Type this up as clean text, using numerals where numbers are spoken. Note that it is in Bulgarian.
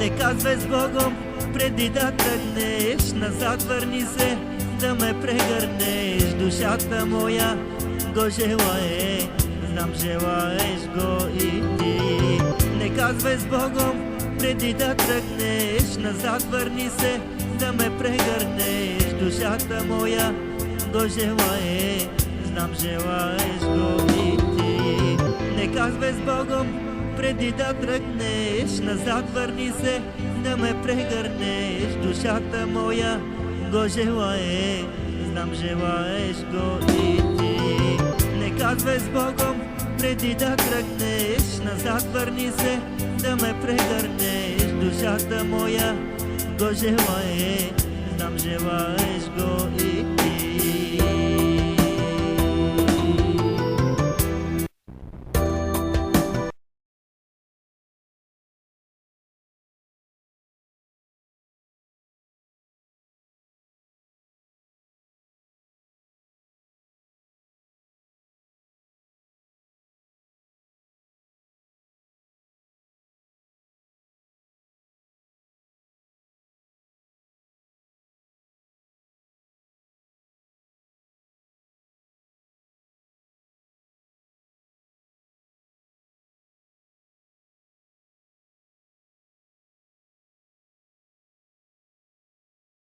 Не казвай с Богом преди да тръгнеш, назад върни се да ме прегърнеш. Душата моя го желае, знам желаеш го и ти. Не казвай с Богом преди да тръгнеш, назад върни се да ме прегърнеш. Душата моя го желае, знам желаеш го и ти. Не казвай с Богом преди да тръгнеш, назад върни се да ме прегърнеш. Душата моя го желае, знам желаеш го и ти. Не казвай с Богом преди да тръгнеш, назад върни се да ме прегърнеш. Душата моя го желае, знам желаеш го и ти.